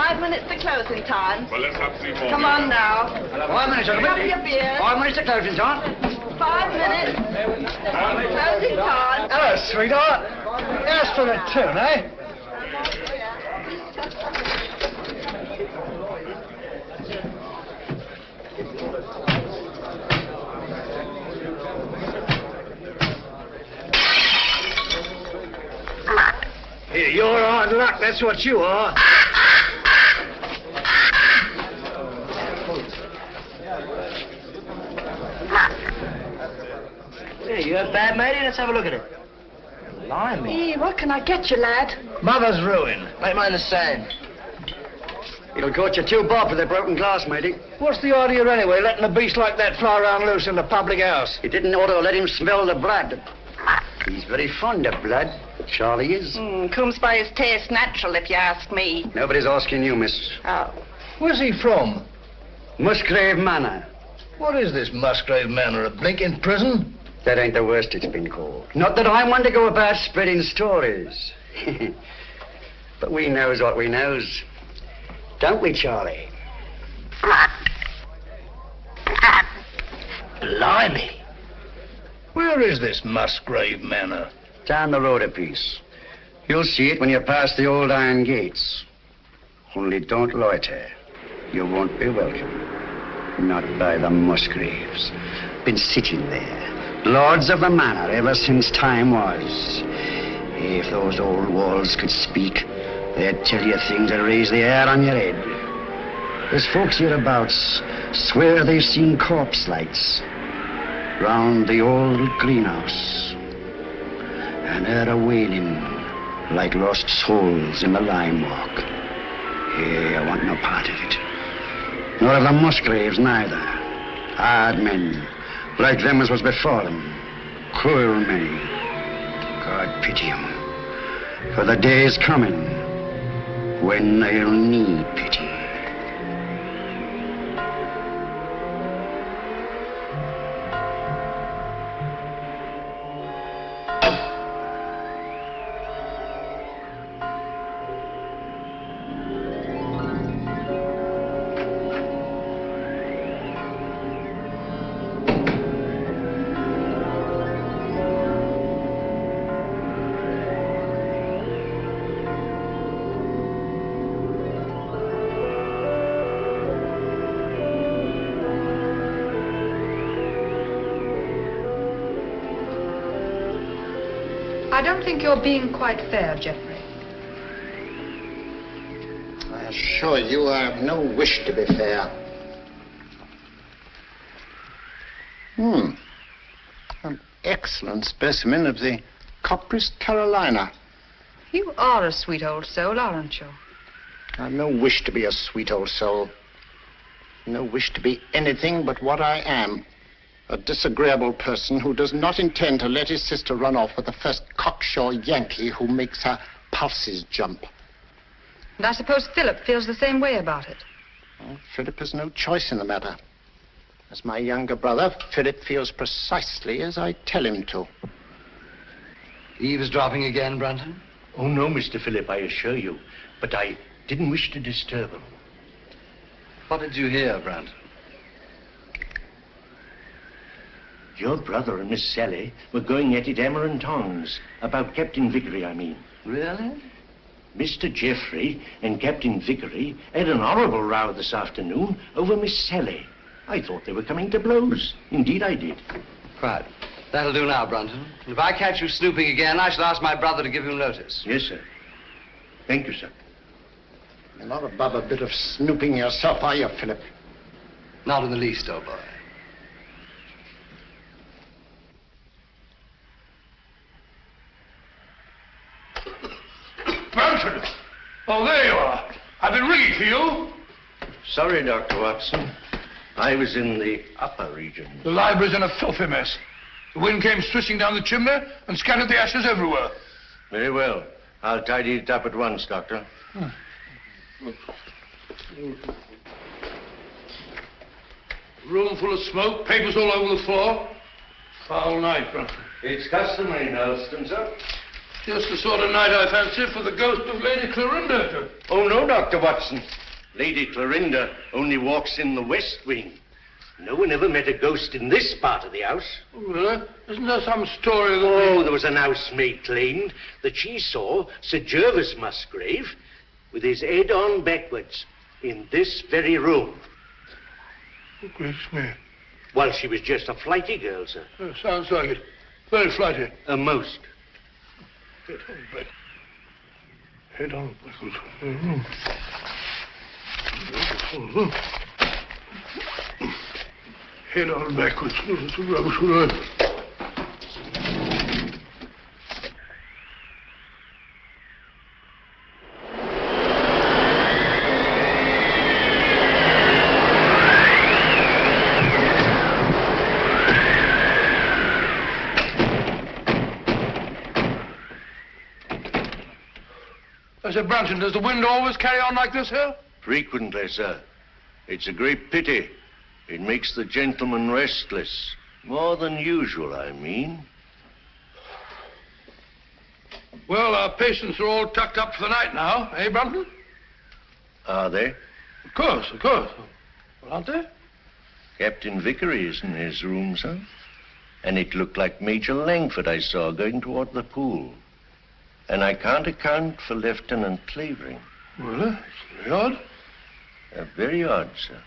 5 minutes to closing time. Well, let's have 3 more. Come on now. 5 minutes, Pick up your beer. 5 minutes to closing time. 5 minutes. Closing time. Hello, sweetheart. As for the tune, eh? Here, you're hard luck, that's what you are. Hey, you have bad, matey? Let's have a look at it. Blimey. Hey, what can I get you, lad? Mother's ruin. Make mine the same. It'll cost you $2 for the broken glass, matey. What's the idea anyway, letting a beast like that fly around loose in the public house? You didn't ought to let him smell the blood. He's very fond of blood. Charlie is. Comes by his taste natural, if you ask me. Nobody's asking you, miss. Oh. Where's he from? Musgrave Manor. What is this Musgrave Manor, a blinking prison? That ain't the worst it's been called. Not that I want to go about spreading stories. But we knows what we knows. Don't we, Charlie? Blimey. Where is this Musgrave Manor? Down the road a piece. You'll see it when you pass the old iron gates. Only don't loiter. You won't be welcome. Not by the Musgraves. Been sitting there, lords of the manor ever since time was. If those old walls could speak, they'd tell you things that raise the hair on your head. There's folks hereabouts swear they've seen corpse lights round the old greenhouse. And heard a wailing like lost souls in the lime walk. Hey, I want no part of it. Nor of the Musgraves neither. Hard men, like them as was before them. Cruel men. God pity 'em. For the day is coming when they'll need pity. I don't think you're being quite fair, Geoffrey. I assure you I have no wish to be fair. An excellent specimen of the Copris Carolina. You are a sweet old soul, aren't you? I've no wish to be a sweet old soul. No wish to be anything but what I am. A disagreeable person who does not intend to let his sister run off with the first cocksure Yankee who makes her pulses jump. And I suppose Philip feels the same way about it. Well, Philip has no choice in the matter. As my younger brother, Philip feels precisely as I tell him to. Eavesdropping again, Brunton? Oh, no, Mr. Philip, I assure you. But I didn't wish to disturb him. What did you hear, Brunton? Your brother and Miss Sally were going at it hammer and tongs. About Captain Vickery, I mean. Really? Mr. Geoffrey and Captain Vickery had an horrible row this afternoon over Miss Sally. I thought they were coming to blows. Indeed, I did. Right. That'll do now, Brunton. If I catch you snooping again, I shall ask my brother to give you notice. Yes, sir. Thank you, sir. You're not above a bit of snooping yourself, are you, Philip? Not in the least, old boy. Brunton! Oh, there you are. I've been ringing for you. Sorry, Dr. Watson. I was in the upper region. The library's in a filthy mess. The wind came swishing down the chimney and scattered the ashes everywhere. Very well. I'll tidy it up at once, Doctor. Room full of smoke, papers all over the floor. Foul night, Brunton. It's customary in Elston, sir. Just the sort of night I fancy for the ghost of Lady Clorinda. Oh, no, Dr. Watson. Lady Clorinda only walks in the west wing. No one ever met a ghost in this part of the house. Oh, really? Isn't there some story that... Oh, there was an housemaid claimed that she saw Sir Gervas Musgrave with his head on backwards in this very room. Oh, gracious me. Well, she was just a flighty girl, sir. Sounds like it. Very flighty. Most. Head on backwards. Head on backwards. It's a rubbish word. I said, Brunton, does the wind always carry on like this here? Frequently, sir. It's a great pity. It makes the gentleman restless. More than usual, I mean. Well, our patients are all tucked up for the night now, eh, Brunton? Are they? Of course, of course. Well, aren't they? Captain Vickery is in his room, sir. And it looked like Major Langford I saw going toward the pool. And I can't account for Lieutenant Clavering. Really? It's very odd. Very odd, sir.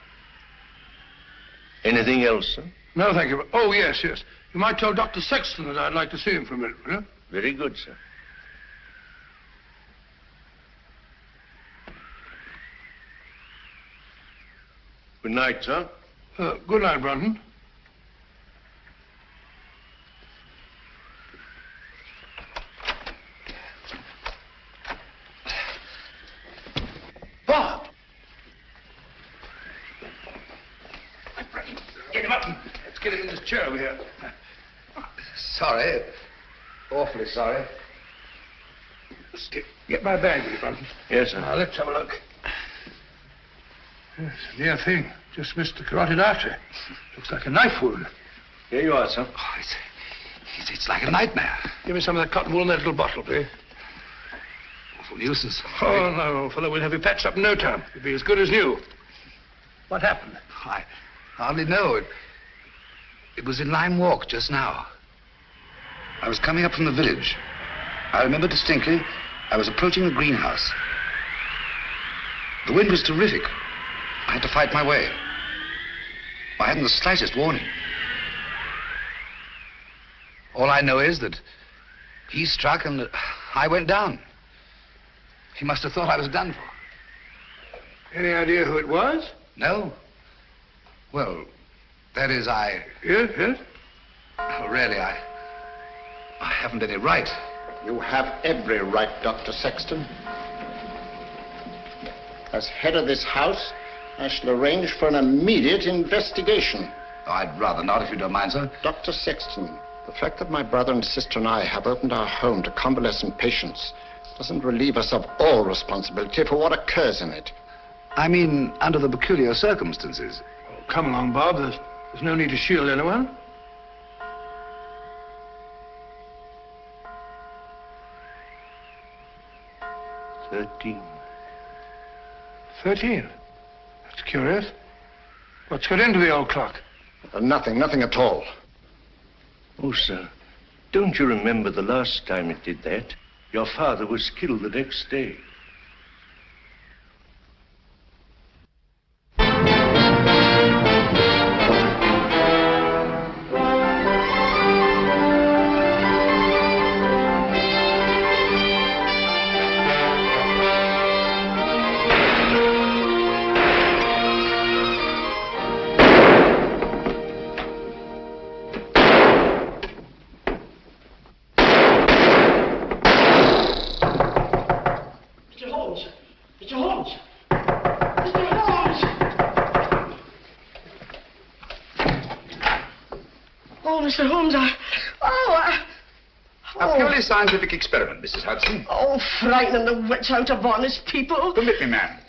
Anything else, sir? No, thank you. Oh, yes, yes. You might tell Dr. Sexton that I'd like to see him for a minute, will you? Very good, sir. Good night, sir. Good night, Brunton. Bob! Get him up. Let's get him in this chair over here. Sorry. Awfully sorry. Get my bag with you, Brunton. Yes, sir. Now, let's have a look. Yes, near thing. Just missed the carotid artery. Looks like a knife wound. Here you are, sir. Oh, it's like a nightmare. Give me some of that cotton wool in that little bottle, please. Awful nuisance. Oh, no, fellow, we'll have you patched up in no time. You'll be as good as new. What happened? I hardly know. It was in Lime Walk just now. I was coming up from the village. I remember distinctly I was approaching the greenhouse. The wind was terrific. I had to fight my way. I hadn't the slightest warning. All I know is that he struck and I went down. He must have thought I was done for. Any idea who it was? No. Well, that is, Yes, yes. really, I haven't any right. You have every right, Dr. Sexton. As head of this house, I shall arrange for an immediate investigation. Oh, I'd rather not, if you don't mind, sir. Dr. Sexton, the fact that my brother and sister and I have opened our home to convalescent patients doesn't relieve us of all responsibility for what occurs in it. I mean, under the peculiar circumstances. Oh, come along, Bob. There's no need to shield anyone. $13. 13. That's curious. What's got into the old clock? Nothing at all. Oh, sir, don't you remember the last time it did that? Your father was killed the next day. Mr. Holmes, A purely scientific experiment, Mrs. Hudson. Oh, frightening the wits out of honest people. Permit me, ma'am.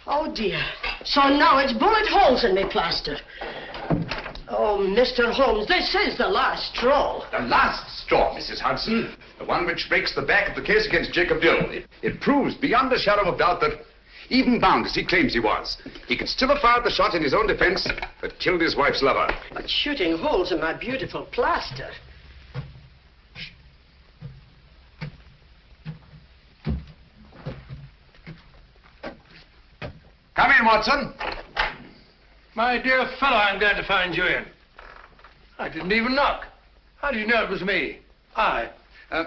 Oh, dear. So now it's bullet holes in me plaster. Oh, Mr. Holmes, this is the last straw. The last straw, Mrs. Hudson. The one which breaks the back of the case against Jacob Dill. It proves beyond a shadow of doubt that, even bound as he claims he was, he could still have fired the shot in his own defense that killed his wife's lover. But shooting holes in my beautiful plaster. Come in, Watson. My dear fellow, I'm glad to find you in. I didn't even knock. How do you know it was me?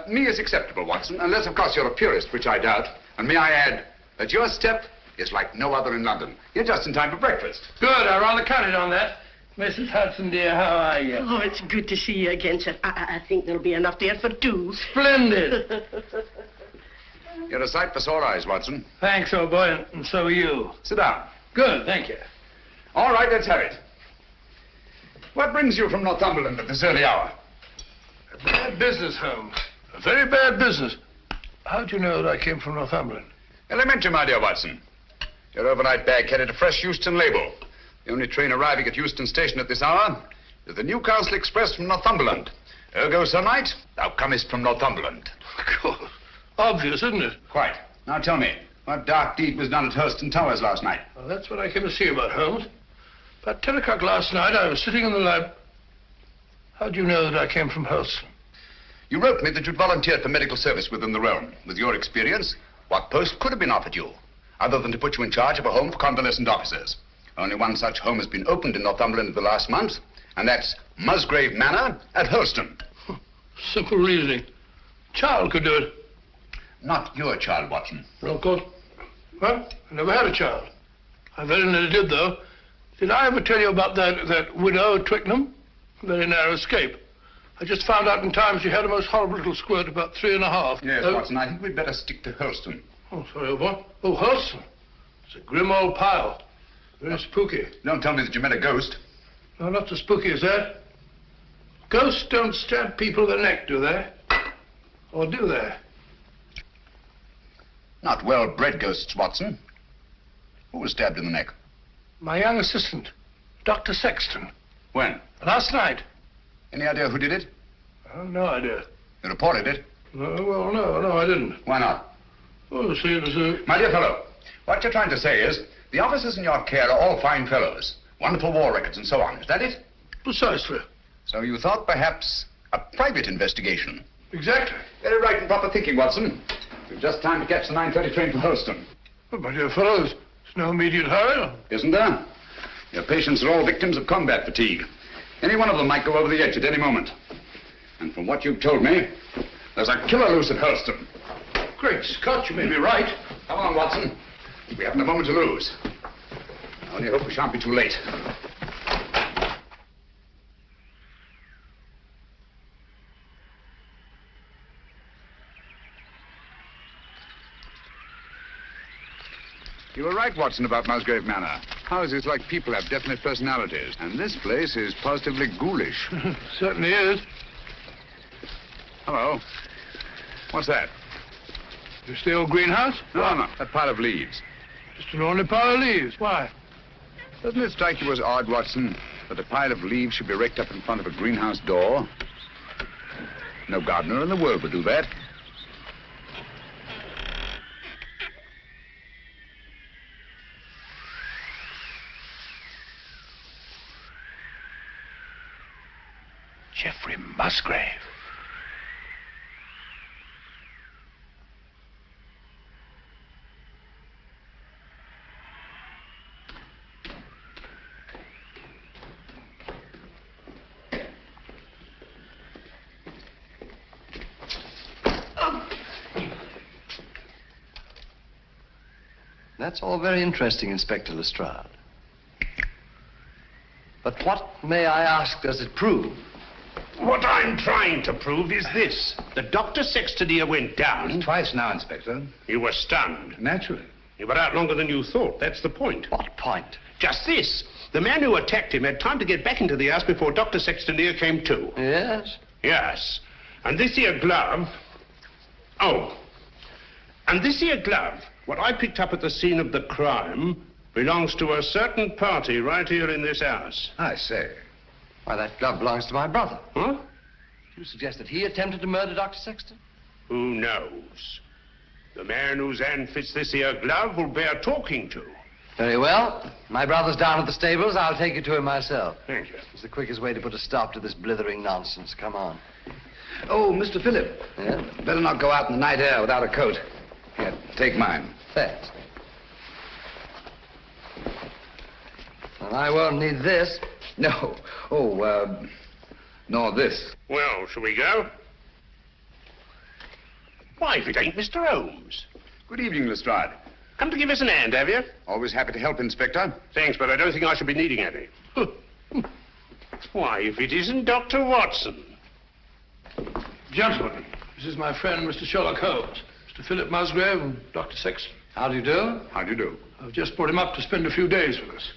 Me is acceptable, Watson, unless, of course, you're a purist, which I doubt. And may I add that your step is like no other in London. You're just in time for breakfast. Good, I rather counted on that. Mrs. Hudson, dear, how are you? Oh, it's good to see you again, sir. I think there'll be enough there for two. Splendid. You're a sight for sore eyes, Watson. Thanks, old boy, and so are you. Sit down. Good, thank you. All right, let's have it. What brings you from Northumberland at this early hour? A bad business, Holmes. A very bad business. How'd you know that I came from Northumberland? Elementary, my dear Watson. Your overnight bag carried a fresh Euston label. The only train arriving at Euston Station at this hour is the Newcastle Express from Northumberland. Ergo, Sir Knight, thou comest from Northumberland. Cool. Obvious, isn't it? Quite. Now tell me, what dark deed was done at Hurston Towers last night? Well, that's what I came to see you about, Holmes. About 10 o'clock last night, I was sitting in the library. How'd you know that I came from Hurston? You wrote me that you'd volunteered for medical service within the realm. With your experience, what post could have been offered you, other than to put you in charge of a home for convalescent officers? Only one such home has been opened in Northumberland in the last month, and that's Musgrave Manor at Hurston. Simple reasoning. Child could do it. Not your child, Watson. No, of course. Well, I never had a child. I very nearly did, though. Did I ever tell you about that widow at Twickenham? Very narrow escape. I just found out in time she had a most horrible little squirt, about 3.5. Yes, Watson, I think we'd better stick to Hurston. Oh, sorry, old boy. Oh, Hurston. It's a grim old pile. Very spooky. Don't tell me that you met a ghost. No, not so spooky as that. Ghosts don't stab people in the neck, do they? Or do they? Not well-bred ghosts, Watson. Who was stabbed in the neck? My young assistant, Dr. Sexton. When? Last night. Any idea who did it? No idea. You reported it? No, I didn't. Why not? Oh, see, it was a... My dear fellow, what you're trying to say is the officers in your care are all fine fellows, wonderful war records and so on. Is that it? Precisely. So you thought perhaps a private investigation? Exactly. Very right and proper thinking, Watson. We've just time to catch the 9:30 train for Hurston. But, my dear fellows, there's no immediate hurry. Isn't there? Your patients are all victims of combat fatigue. Any one of them might go over the edge at any moment. And from what you've told me, there's a killer loose at Hurston. Great Scott, you may be right. Come on, Watson. We haven't a moment to lose. I only hope we shan't be too late. You were right, Watson, about Musgrave Manor. Houses like people have definite personalities, and this place is positively ghoulish. Certainly is. Hello. What's that? Just the old greenhouse? No, that pile of leaves. Just an ordinary pile of leaves. Why? Doesn't it strike you as odd, Watson, that a pile of leaves should be raked up in front of a greenhouse door? No gardener in the world would do that. Geoffrey Musgrave. That's all very interesting, Inspector Lestrade. But what, may I ask, does it prove? What I'm trying to prove is this. The Dr. Sexton here went down. Twice now, Inspector. You were stunned. Naturally. You were out longer than you thought. That's the point. What point? Just this. The man who attacked him had time to get back into the house before Dr. Sexton here came to. Yes? Yes. And this here glove... Oh. And this here glove, what I picked up at the scene of the crime, belongs to a certain party right here in this house. I say. Why, that glove belongs to my brother. Huh? You suggest that he attempted to murder Dr. Sexton? Who knows? The man whose hand fits this here glove will bear talking to. Very well. My brother's down at the stables. I'll take you to him myself. Thank you. It's the quickest way to put a stop to this blithering nonsense. Come on. Oh, Mr. Phillip. Yeah? Better not go out in the night air without a coat. Here, take mine. Thanks. And I won't need this. No. Oh, nor this. Well, shall we go? Why, if it ain't Mr. Holmes. Good evening, Lestrade. Come to give us an hand, have you? Always happy to help, Inspector. Thanks, but I don't think I shall be needing any. Why, if it isn't Dr. Watson. Gentlemen, this is my friend, Mr. Sherlock Holmes, Mr. Philip Musgrave and Dr. Sexton. How do you do? How do you do? I've just brought him up to spend a few days with us.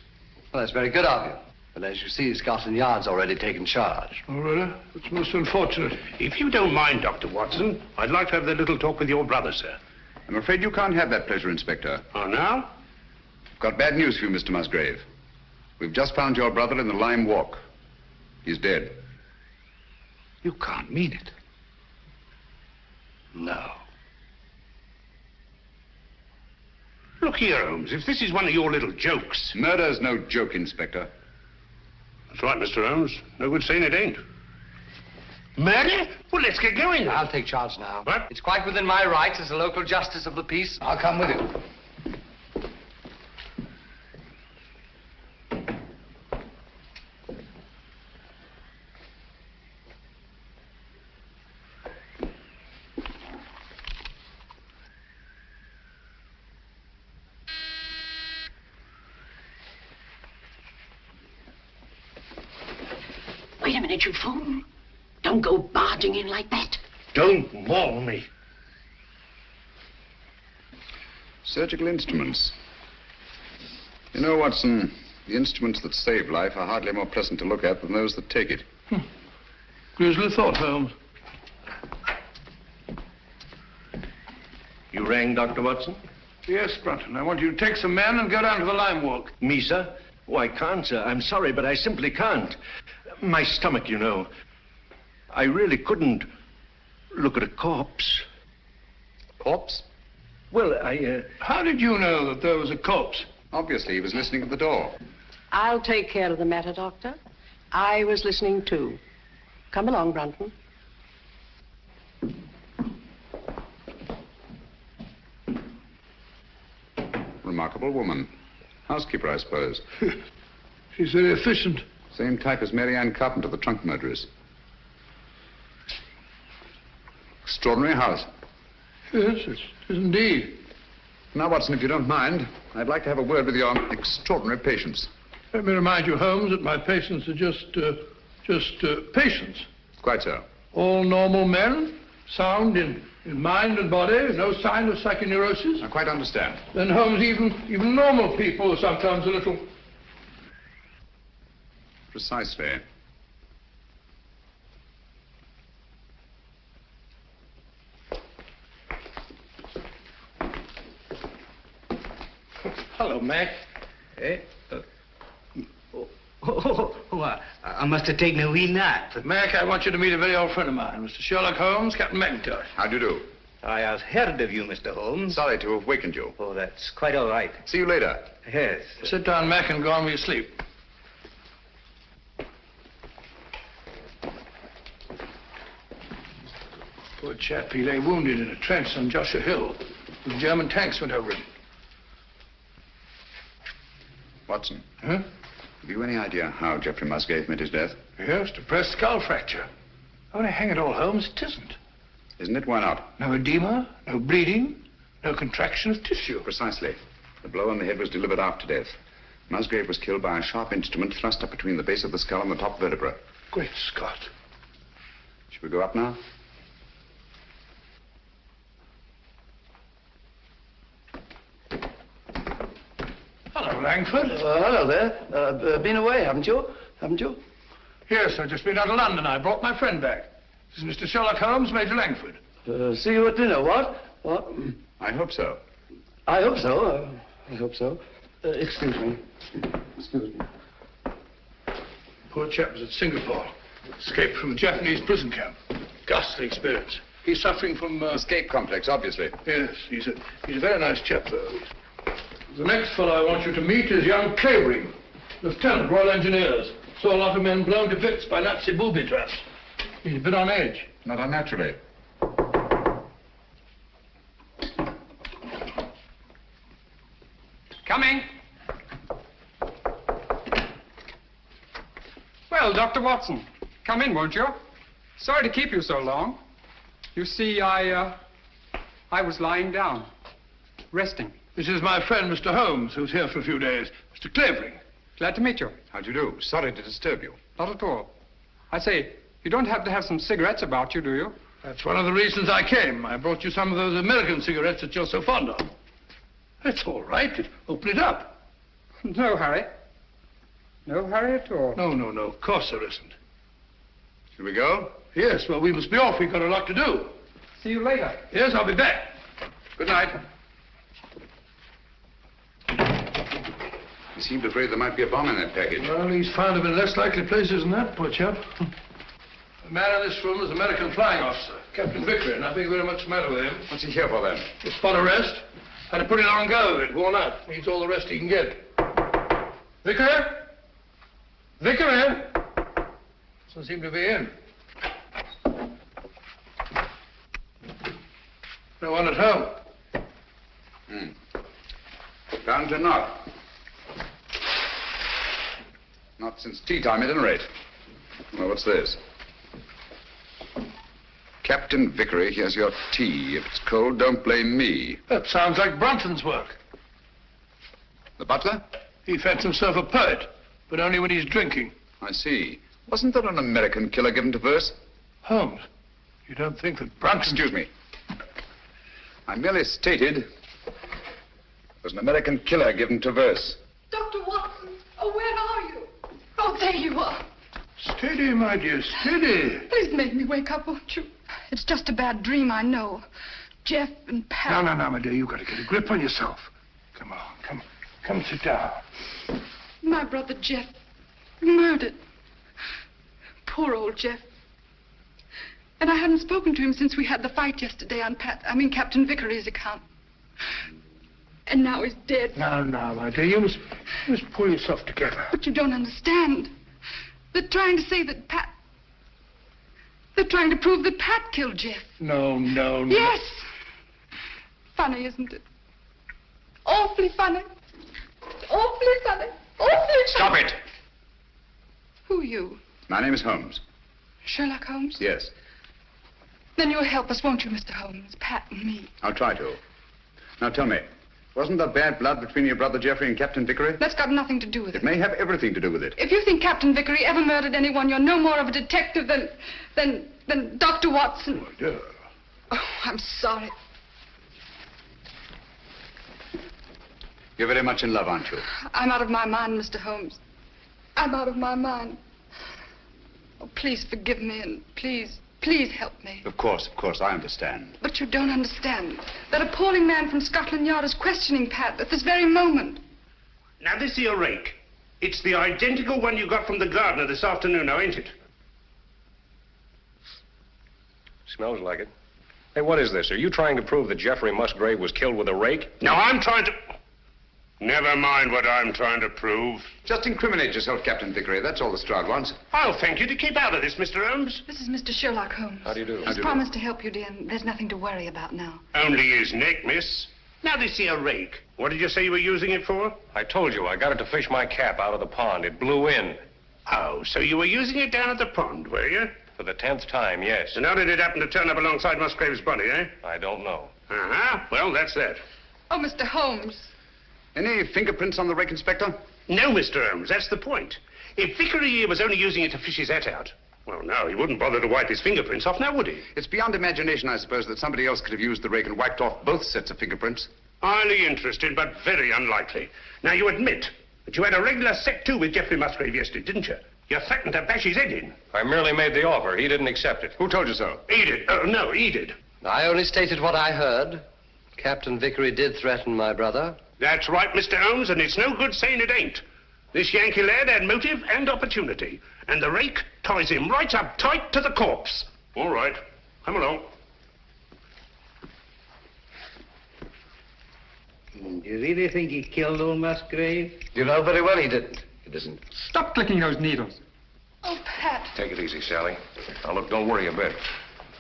Well, that's very good of you. But as you see, Scotland Yard's already taken charge. Oh, really? It's most unfortunate. If you don't mind, Dr. Watson, I'd like to have that little talk with your brother, sir. I'm afraid you can't have that pleasure, Inspector. Oh, now? Got bad news for you, Mr. Musgrave. We've just found your brother in the Lime Walk. He's dead. You can't mean it. No. Look here, Holmes, if this is one of your little jokes... Murder's no joke, Inspector. That's right, Mr. Holmes. No good saying it ain't. Murder? Well, let's get going. I'll take charge now. What? It's quite within my rights as a local justice of the peace. I'll come with you. Wait a minute, you fool. Don't go barging in like that. Don't maul me. Surgical instruments. You know, Watson, the instruments that save life are hardly more pleasant to look at than those that take it. Grisly thought, Holmes. You rang, Dr. Watson? Yes, Brunton. I want you to take some men and go down to the Lime Walk. Me, sir? Oh, I can't, sir. I'm sorry, but I simply can't. My stomach, you know. I really couldn't look at a corpse. Corpse? Well, How did you know that there was a corpse? Obviously, he was listening at the door. I'll take care of the matter, Doctor. I was listening too. Come along, Brunton. Remarkable woman. Housekeeper, I suppose. She's very efficient. Same type as Mary Ann Carpenter, the trunk murderess. Extraordinary house. Yes, it is indeed. Now, Watson, if you don't mind, I'd like to have a word with your extraordinary patients. Let me remind you, Holmes, that my patients are just patients. Quite so. All normal men, sound in mind and body, no sign of psychoneurosis. I quite understand. Then, Holmes, even normal people are sometimes a little... Precisely. Hello, Mac. Eh? I must have taken a wee nap. Mac, I want you to meet a very old friend of mine, Mr. Sherlock Holmes, Captain McIntosh. How do you do? I have heard of you, Mr. Holmes. Sorry to have wakened you. Oh, that's quite all right. See you later. Yes. Sit down, Mac, and go on with your sleep. Poor chap, he lay wounded in a trench on Joshua Hill. The German tanks went over him. Watson, Huh? have you any idea how Geoffrey Musgrave met his death? Yes, depressed skull fracture. Only hang it all, Holmes, it isn't. Isn't it? Why not? No edema, no bleeding, no contraction of tissue. Precisely. The blow on the head was delivered after death. Musgrave was killed by a sharp instrument thrust up between the base of the skull and the top vertebra. Great Scott. Shall we go up now? Hello, Langford. Hello there. Been away, haven't you? Haven't you? Yes, I've just been out of London. I brought my friend back. This is Mr. Sherlock Holmes, Major Langford. See you at dinner, what? What? I hope so. I hope so. I hope so. Excuse me. Excuse me. Poor chap was at Singapore. Escaped from a Japanese prison camp. Ghastly experience. He's suffering from... Escape complex, obviously. Yes, he's a very nice chap, though. The next fellow I want you to meet is young Clavering, Lieutenant, Royal Engineers. Saw a lot of men blown to bits by Nazi booby traps. He's a bit on edge. Not unnaturally. Coming. Well, Dr. Watson, come in, won't you? Sorry to keep you so long. You see, I was lying down, resting. This is my friend, Mr. Holmes, who's here for a few days. Mr. Clavering. Glad to meet you. How do you do? Sorry to disturb you. Not at all. I say, you don't happen to have some cigarettes about you, do you? That's one of the reasons I came. I brought you some of those American cigarettes that you're so fond of. That's all right. Open it up. No hurry. No hurry at all. No. Of course there isn't. Shall we go? Yes, well, we must be off. We've got a lot to do. See you later. Yes, I'll be back. Good night. He seemed afraid there might be a bomb in that package. Well, he's found them in less likely places than that, poor chap. The man in this room is an American flying officer, Captain Vickery. Nothing very much the matter with him. What's he here for, then? A spot arrest. Had a pretty long go of it, worn out. Needs all the rest he can get. Vickery? Vickery? Doesn't seem to be in. No one at home. Found to not. Not since tea time, at any rate. Well, what's this? Captain Vickery, here's your tea. If it's cold, don't blame me. That sounds like Brunton's work. The butler? He fancies himself a poet, but only when he's drinking. I see. Wasn't there an American killer given to verse? Holmes, you don't think that Brunton... Excuse me. I merely stated there's an American killer given to verse. Dr. Watson, oh, where are you? Oh, there you are. Steady, my dear, steady. Please make me wake up, won't you? It's just a bad dream, I know. Jeff and Pat... No, my dear, you've got to get a grip on yourself. Come on, come sit down. My brother Jeff, murdered. Poor old Jeff. And I hadn't spoken to him since we had the fight yesterday on Captain Vickery's account. And now he's dead. No, my dear, you must pull yourself together. But you don't understand. They're trying to say that Pat... They're trying to prove that Pat killed Jeff. No. Yes! Funny, isn't it? Awfully funny. Awfully funny. Awfully funny. Stop it! Who are you? My name is Holmes. Sherlock Holmes? Yes. Then you'll help us, won't you, Mr. Holmes? Pat and me. I'll try to. Now tell me, wasn't there bad blood between your brother Jeffrey and Captain Vickery? That's got nothing to do with it. It may have everything to do with it. If you think Captain Vickery ever murdered anyone, you're no more of a detective than Dr. Watson. Oh, dear. Oh, I'm sorry. You're very much in love, aren't you? I'm out of my mind, Mr. Holmes. I'm out of my mind. Oh, please forgive me and please help me. Of course, I understand. But you don't understand. That appalling man from Scotland Yard is questioning Pat at this very moment. Now, this here rake, it's the identical one you got from the gardener this afternoon, now, ain't it? Smells like it. Hey, what is this? Are you trying to prove that Jeffrey Musgrave was killed with a rake? No, I'm trying to... Never mind what I'm trying to prove. Just incriminate yourself, Captain Vickery. That's all the Stroud wants. I'll thank you to keep out of this, Mr. Holmes. This is Mr. Sherlock Holmes. How do you do? He's promised to help you, dear, and there's nothing to worry about now. Only his neck, miss. Now, this here rake, what did you say you were using it for? I told you, I got it to fish my cap out of the pond. It blew in. Oh, so you were using it down at the pond, were you? For the 10th time, yes. And how did it happen to turn up alongside Musgrave's body, eh? I don't know. Uh-huh. Well, that's that. Oh, Mr. Holmes. Any fingerprints on the rake, Inspector? No, Mr. Holmes, that's the point. If Vickery here was only using it to fish his hat out, well, no, he wouldn't bother to wipe his fingerprints off, now would he? It's beyond imagination, I suppose, that somebody else could have used the rake and wiped off both sets of fingerprints. Highly interesting, but very unlikely. Now, you admit that you had a regular set to with Jeffrey Musgrave yesterday, didn't you? You threatened to bash his head in. I merely made the offer. He didn't accept it. Who told you so? He did. No, he did. I only stated what I heard. Captain Vickery did threaten my brother. That's right, Mr. Holmes, and it's no good saying it ain't. This Yankee lad had motive and opportunity, and the rake ties him right up tight to the corpse. All right, come along. Do you really think he killed old Musgrave? You know very well he didn't. He doesn't. Stop clicking those needles. Oh, Pat. Take it easy, Sally. Now, look, don't worry a bit.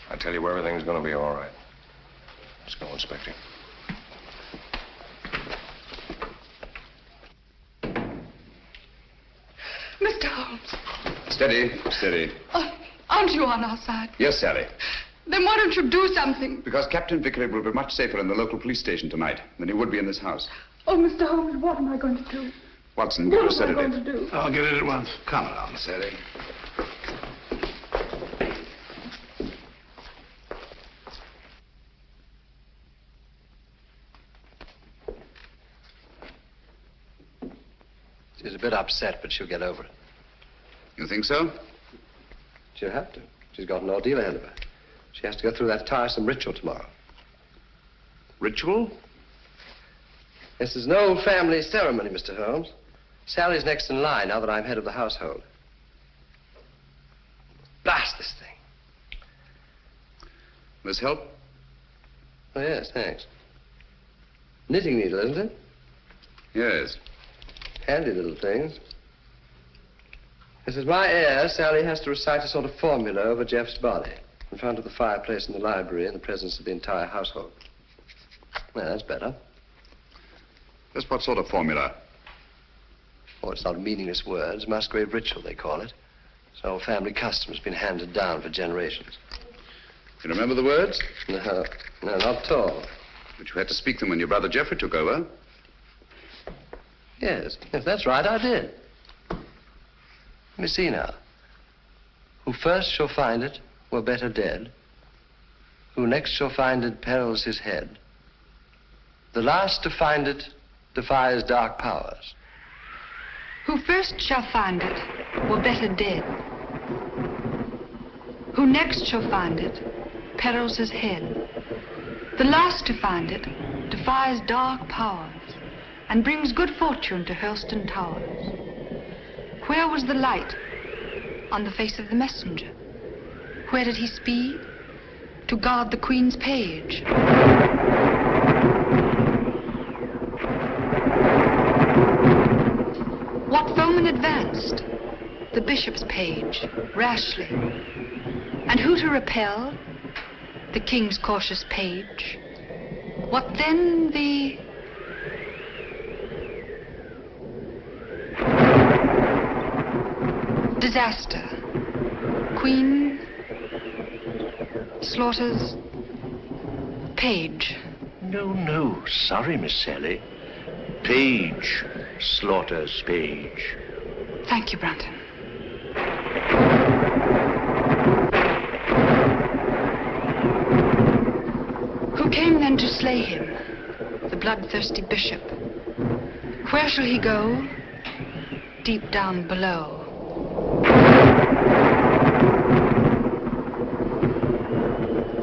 I tell you, everything's going to be all right. Let's go, Inspector. Mr. Holmes. Steady, steady. Aren't you on our side? Yes, Sally. Then why don't you do something? Because Captain Vickery will be much safer in the local police station tonight than he would be in this house. Oh, Mr. Holmes, what am I going to do? Watson, give her a What am I going sedative. to do? I'll get it at once. Come along, Sally. She's a bit upset, but she'll get over it. You think so? She'll have to. She's got an ordeal ahead of her. She has to go through that tiresome ritual tomorrow. Ritual? This is an old family ceremony, Mr. Holmes. Sally's next in line now that I'm head of the household. Blast this thing. This help? Oh, yes, thanks. Knitting needle, isn't it? Yes. Handy little things. This is my heir. Sally has to recite a sort of formula over Jeff's body in front of the fireplace in the library in the presence of the entire household. Well, that's better. Just what sort of formula? Oh, it's not meaningless words. Musgrave ritual, they call it. It's an old family custom. It's been handed down for generations. You remember the words? No, not at all. But you had to speak them when your brother Geoffrey took over. Yes, that's right, I did. Let me see now. Who first shall find it were better dead. Who next shall find it perils his head. The last to find it defies dark powers. Who first shall find it were better dead. Who next shall find it perils his head. The last to find it defies dark powers and brings good fortune to Hurlstone Towers. Where was the light? On the face of the messenger. Where did he speed? To guard the Queen's page. What foeman advanced? The bishop's page, rashly. And who to repel? The king's cautious page. What then the... disaster. Queen slaughters page. No. Sorry, Miss Sally. Page slaughters page. Thank you, Brunton. Who came then to slay him? The bloodthirsty bishop. Where shall he go? Deep down below.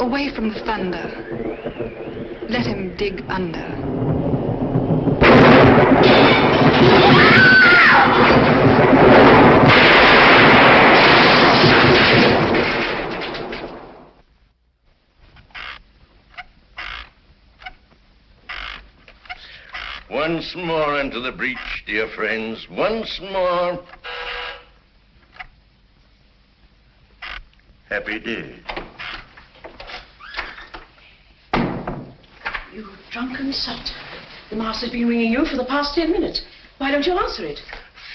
Away from the thunder. Let him dig under. Once more into the breach, dear friends. Once more. Happy day. You drunken sot. The master's been ringing you for the past 10 minutes. Why don't you answer it?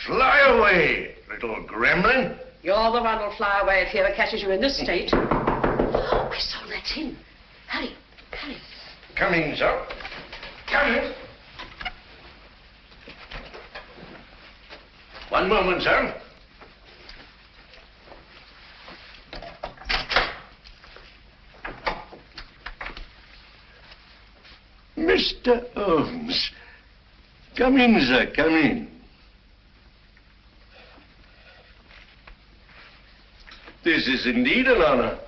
Fly away, little gremlin. You're the one who'll fly away if he ever catches you in this state. Oh, Whistle, that's him. Hurry. Coming, sir. Coming. One moment, sir. Mr. Holmes. Come in, sir, come in. This is indeed an honor.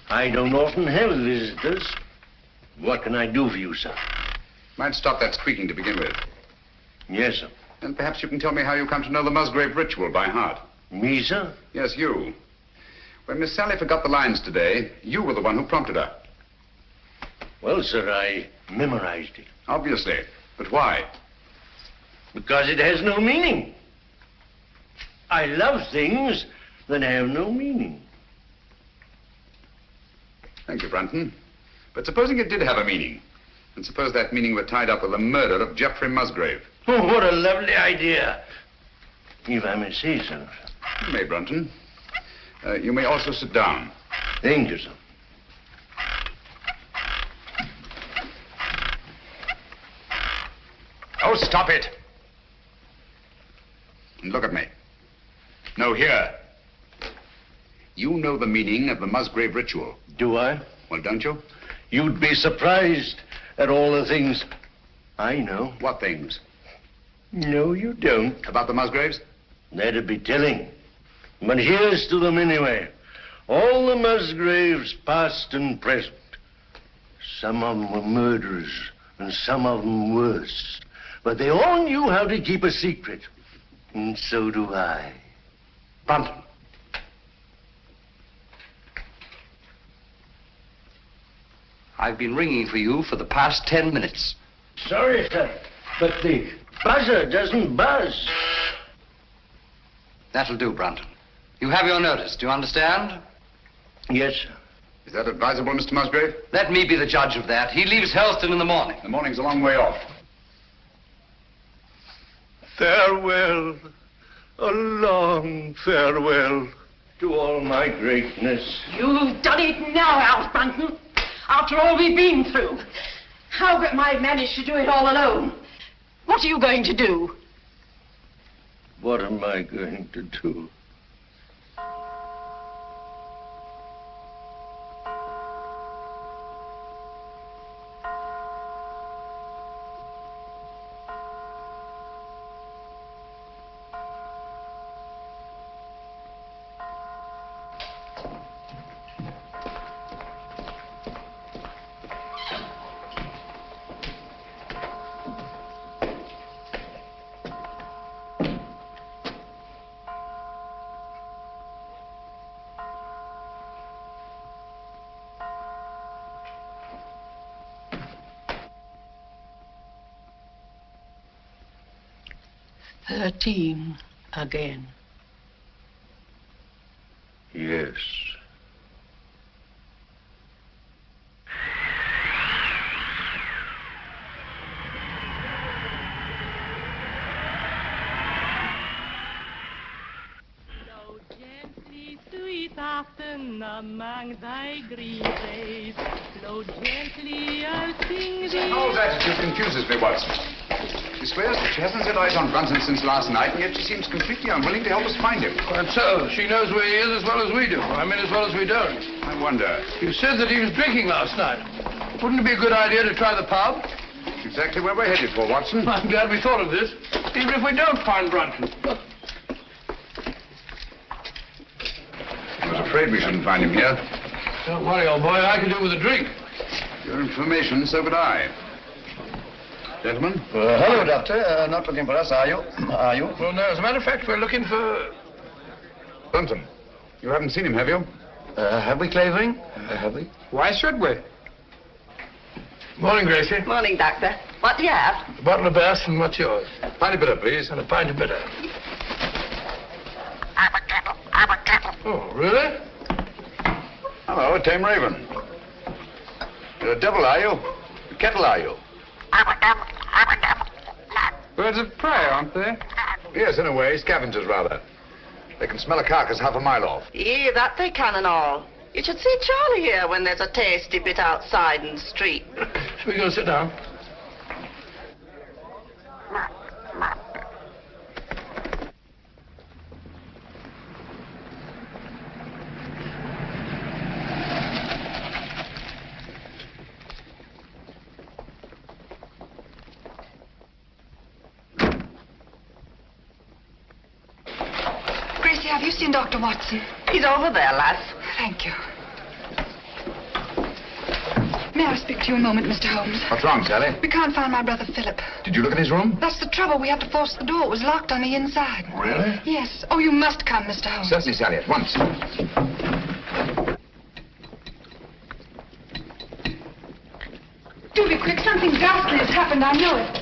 I don't often have visitors. What can I do for you, sir? Might stop that squeaking to begin with. Yes, sir. And perhaps you can tell me how you come to know the Musgrave ritual by heart. Me, sir? Yes, you. When Miss Sally forgot the lines today, you were the one who prompted her. Well, sir, I memorized it. Obviously. But why? Because it has no meaning. I love things that have no meaning. Thank you, Brunton. But supposing it did have a meaning, and suppose that meaning were tied up with the murder of Geoffrey Musgrave. Oh, what a lovely idea. If I may say so. You may, Brunton. You may also sit down. Thank you, sir. Oh, stop it. And look at me. No, here. You know the meaning of the Musgrave ritual. Do I? Well, don't you? You'd be surprised at all the things I know. What things? No, you don't. About the Musgraves? That'd be telling. But here's to them anyway. All the Musgraves, past and present. Some of them were murderers, and some of them worse. But they all knew how to keep a secret. And so do I. Brunton. I've been ringing for you for the past 10 minutes. Sorry, sir, but the buzzer doesn't buzz. That'll do, Brunton. You have your notice, do you understand? Yes, sir. Is that advisable, Mr. Musgrave? Let me be the judge of that. He leaves Helston in the morning. The morning's a long way off. Farewell. A long farewell. To all my greatness. You've done it now, Alf Brunton. After all we've been through. How am I managed to do it all alone? What are you going to do? What am I going to do? "13 again. Yes. Flow gently, sweet afton, among thy green ways. Flow gently, I'll sing Miss thee. Howell's attitude confuses me, Watson. She swears that she hasn't set eyes on Brunton since last night, and yet she seems completely unwilling to help us find him. Quite so. She knows where he is as well as we do. I mean, as well as we don't. I wonder. You said that he was drinking last night. Wouldn't it be a good idea to try the pub? Exactly where we're headed for, Watson. I'm glad we thought of this, even if we don't find Brunton. I was afraid we shouldn't find him here. Don't worry, old boy. I can do with a drink. Your information, so could I. Gentlemen? Hello, Doctor. Not looking for us, are you? Are you? Well, no. As a matter of fact, we're looking for... Brunton. You haven't seen him, have you? Have we, Clavering? Have we? Why should we? Morning, Gracie. Morning, Doctor. What do you have? A bottle of Bass, and what's yours? Pint of bitter, please. And a pint of bitter. Oh, really? Hello, a tame raven. You're a devil, are you? A kettle, are you? Birds of prey, aren't they? Yes, in a way. Scavengers, rather. They can smell a carcass half a mile off. Yeah, that they can and all. You should see Charlie here when there's a tasty bit outside in the street. Shall we go sit down? Gracie, have you seen Dr. Watson? He's over there, lass. Thank you. May I speak to you a moment, Mr. Holmes? What's wrong, Sally? We can't find my brother Philip. Did you look in his room? That's the trouble. We had to force the door. It was locked on the inside. Really? Yes. Oh, you must come, Mr. Holmes. Certainly, Sally, at once. Do be quick. Something ghastly has happened. I know it.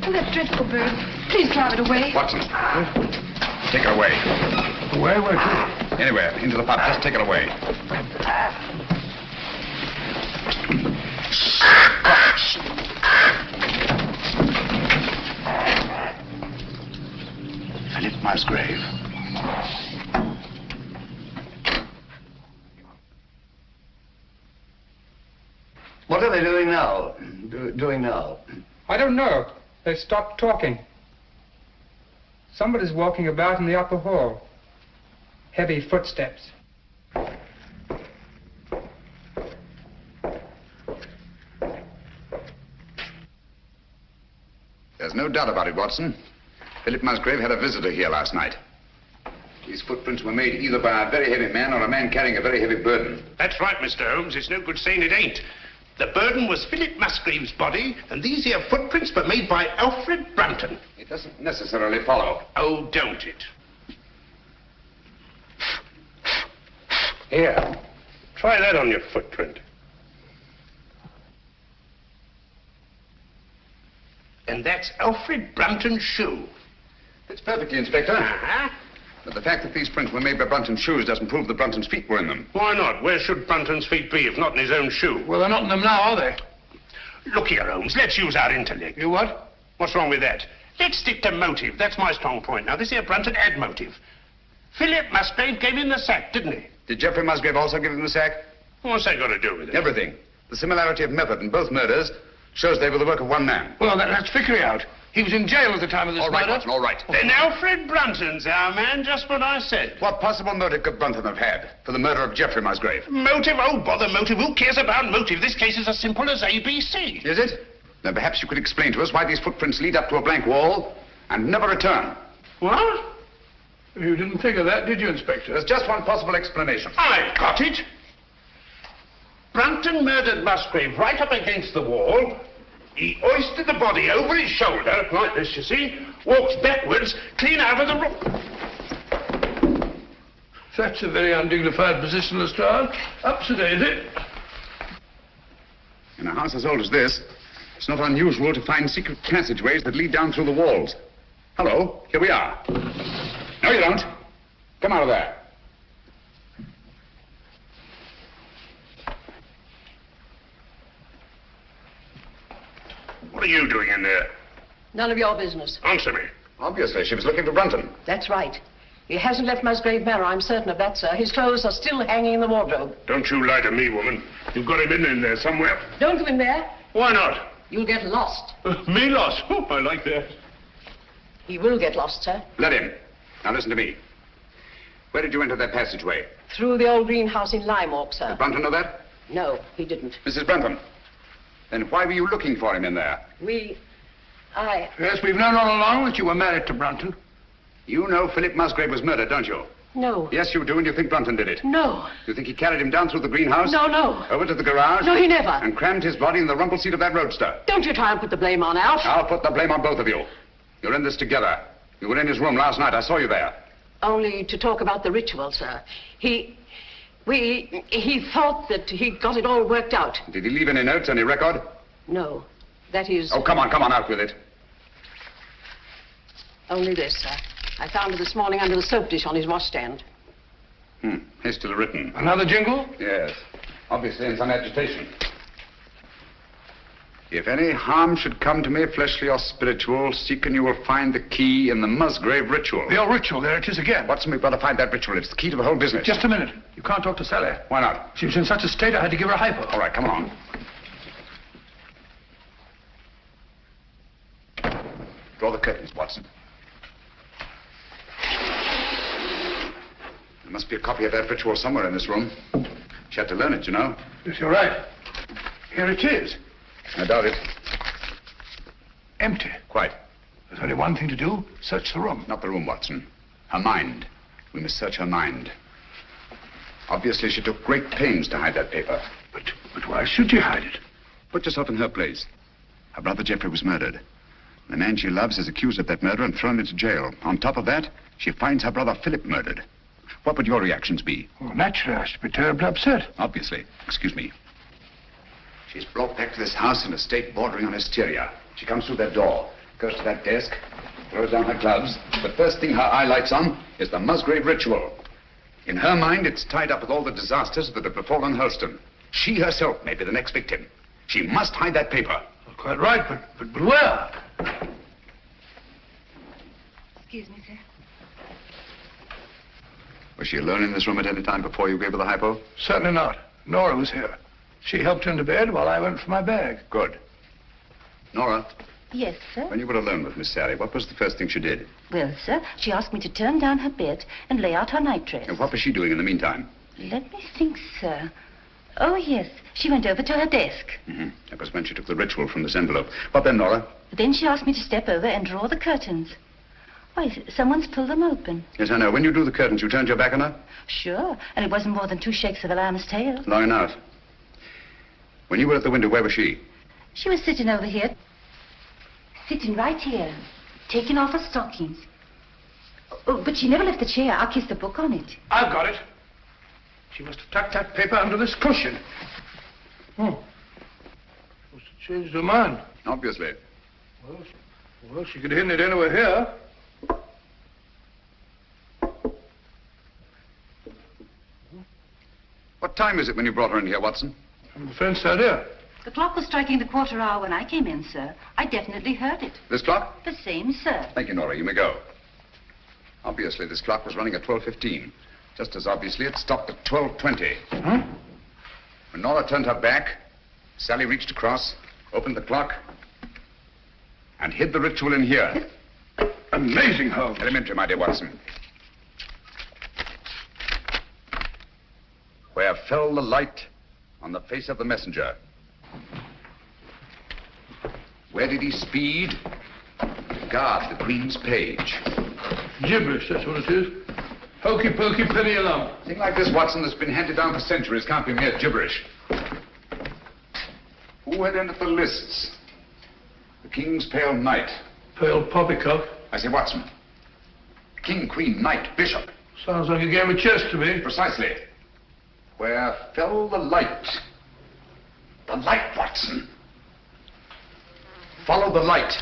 Oh, that dreadful bird. Please drive it away. Watson, take it away. Where to? Anywhere, into the pub. Just take it away. Philip Musgrave. What are they doing now? Doing now? I don't know. They stopped talking. Somebody's walking about in the upper hall. Heavy footsteps. There's no doubt about it, Watson. Philip Musgrave had a visitor here last night. These footprints were made either by a very heavy man or a man carrying a very heavy burden. That's right, Mr. Holmes. It's no good saying it ain't. The burden was Philip Musgrave's body, and these here footprints were made by Alfred Brunton. It doesn't necessarily follow. Oh, don't it? Here. Try that on your footprint. And that's Alfred Brunton's shoe. That's perfectly, Inspector. Uh-huh. But the fact that these prints were made by Brunton's shoes doesn't prove that Brunton's feet were in them. Why not? Where should Brunton's feet be if not in his own shoe? Well, they're not in them now, are they? Look here, Holmes. Let's use our intellect. You what? What's wrong with that? Let's stick to motive. That's my strong point. Now, this here Brunton had motive. Philip Musgrave gave him the sack, didn't he? Did Geoffrey Musgrave also give him the sack? What's that got to do with it? Everything. The similarity of method in both murders shows they were the work of one man. Well, that's Vickery out. He was in jail at the time of this All right, murder. Watson, all right. Then Alfred Brunton's our man, just what I said. What possible motive could Brunton have had for the murder of Geoffrey Musgrave? Motive? Oh, bother motive. Who cares about motive? This case is as simple as ABC. Is it? Then perhaps you could explain to us why these footprints lead up to a blank wall and never return. What? You didn't think of that, did you, Inspector? There's just one possible explanation. I've got it. Brunton murdered Musgrave right up against the wall. He hoisted the body over his shoulder, like this, you see, walks backwards, clean out of the room. That's a very undignified position, Lestrade. Up to date, is it? In a house as old as this, it's not unusual to find secret passageways that lead down through the walls. Hello, here we are. No, you don't. Come out of there. What are you doing in there? None of your business. Answer me. Obviously, she was looking for Brunton. That's right. He hasn't left Musgrave Manor, I'm certain of that, sir. His clothes are still hanging in the wardrobe. Don't you lie to me, woman. You've got him in there somewhere. Don't go in there. Why not? You'll get lost. Me lost? Oh, I like that. He will get lost, sir. Let him. Now listen to me. Where did you enter that passageway? Through the old greenhouse in Lime Walk, sir. Did Brunton know that? No, he didn't. Mrs. Brunton, then why were you looking for him in there? Yes, we've known all along that you were married to Brunton. You know Philip Musgrave was murdered, don't you? No. Yes, you do, and you think Brunton did it? No. You think he carried him down through the greenhouse? No. Over to the garage? No, he never. And crammed his body in the rumble seat of that roadster? Don't you try and put the blame on Alf. I'll put the blame on both of you. You're in this together. You were in his room last night. I saw you there. Only to talk about the ritual, sir. He thought that he got it all worked out. Did he leave any notes, any record? No. That is... Oh, come on, out with it. Only this, sir. I found it this morning under the soap dish on his washstand. Hastily written. Another jingle? Yes. Obviously in some agitation. If any harm should come to me, fleshly or spiritual, seek and you will find the key in the Musgrave ritual. The old ritual, there it is again. Watson, we've got to find that ritual. It's the key to the whole business. Just a minute. You can't talk to Sally. Why not? She was in such a state I had to give her a hypo. All right, come on. Draw the curtains, Watson. There must be a copy of that ritual somewhere in this room. She had to learn it, you know. Yes, you're right. Here it is. I doubt it. Empty. Quite. There's only one thing to do. Search the room. Not the room, Watson. Her mind. We must search her mind. Obviously, she took great pains to hide that paper. But why should you hide it? Put yourself in her place. Her brother Geoffrey was murdered. The man she loves is accused of that murder and thrown into jail. On top of that, she finds her brother Philip murdered. What would your reactions be? Well, naturally, I should be terribly upset. Obviously. Excuse me. She's brought back to this house in a state bordering on hysteria. She comes through that door, goes to that desk, throws down her gloves. The first thing her eye lights on is the Musgrave ritual. In her mind, it's tied up with all the disasters that have befallen Hurlstone. She herself may be the next victim. She must hide that paper. Quite right, but where? Excuse me, sir. Was she alone in this room at any time before you gave her the hypo? Certainly not. Nora was here. She helped into bed while I went for my bag. Good. Nora, Yes, sir. when you were alone with Miss Sally, what was the first thing she did? Well, sir, she asked me to turn down her bed and lay out her nightdress. And what was she doing in the meantime? Let me think, sir. Oh, yes. She went over to her desk. Mm-hmm. That was when she took the ritual from this envelope. What then, Nora? Then she asked me to step over and draw the curtains. Why, someone's pulled them open. Yes, I know. When you drew the curtains, you turned your back on her? Sure. And it wasn't more than 2 shakes of a lamb's tail. Long enough. When you were at the window, where was she? She was sitting over here. Sitting right here. Taking off her stockings. Oh, but she never left the chair. I kissed the book on it. I've got it. She must have tucked that paper under this cushion. Must have changed her mind. Obviously. Well, she could have hidden it anywhere here. What time is it when you brought her in here, Watson? I'm the fence out here. The clock was striking the 1/4 hour when I came in, sir. I definitely heard it. This clock? The same, sir. Thank you, Nora. You may go. Obviously, this clock was running at 12:15. Just as obviously, it stopped at 12:20. Huh? When Nora turned her back, Sally reached across, opened the clock, and hid the ritual in here. Amazing, Holmes. Elementary, my dear Watson. Where fell the light on the face of the messenger? Where did he speed? Guard the Queen's page. Gibberish, that's what it is. Hokey pokey penny a lump. A thing like this, Watson, that's been handed down for centuries can't be mere gibberish. Who had entered the lists? The King's Pale Knight. Pale poppycock. I say, Watson. King, Queen, Knight, Bishop. Sounds like a game of chess to me. Precisely. Where fell the light? The light, Watson. Follow the light.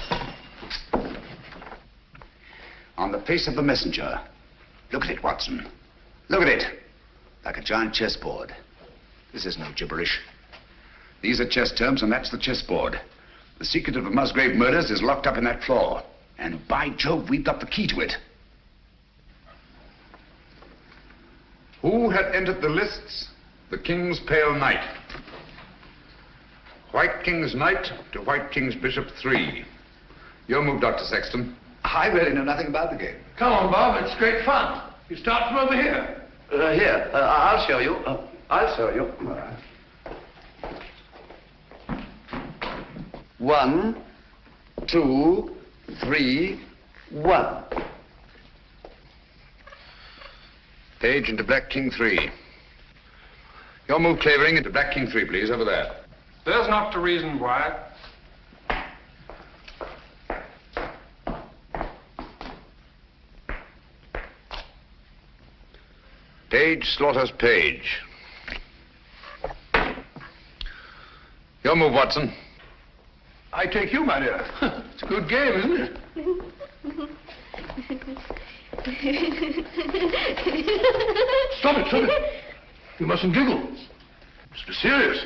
On the face of the messenger. Look at it, Watson. Look at it. Like a giant chessboard. This is no gibberish. These are chess terms, and that's the chessboard. The secret of the Musgrave murders is locked up in that floor. And by Jove, we've got the key to it. Who had entered the lists? The King's Pale Knight. White King's Knight to White King's Bishop 3. Your move, Dr. Sexton. I really know nothing about the game. Come on, Bob, it's great fun. You start from over here. Here, I'll show you. I'll show you. 1, 2, 3, 1. Page into Black King 3. Your move, Clavering, into Black King 3, please, over there. There's not the reason why. Page slaughters Page. Your move, Watson. I take you, my dear. It's a good game, isn't it? Stop it, stop it. You mustn't giggle. It's be serious.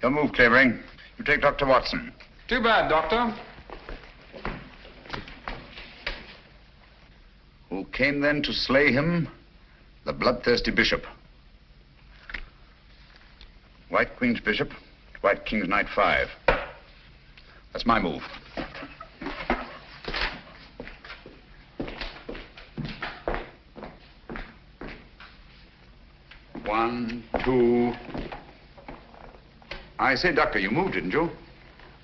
Your move, Clavering. You take Dr. Watson. Too bad, Doctor. Who came then to slay him? The bloodthirsty bishop. White Queen's Bishop, White King's Knight 5. That's my move. One, two. I say, Doctor, you moved, didn't you?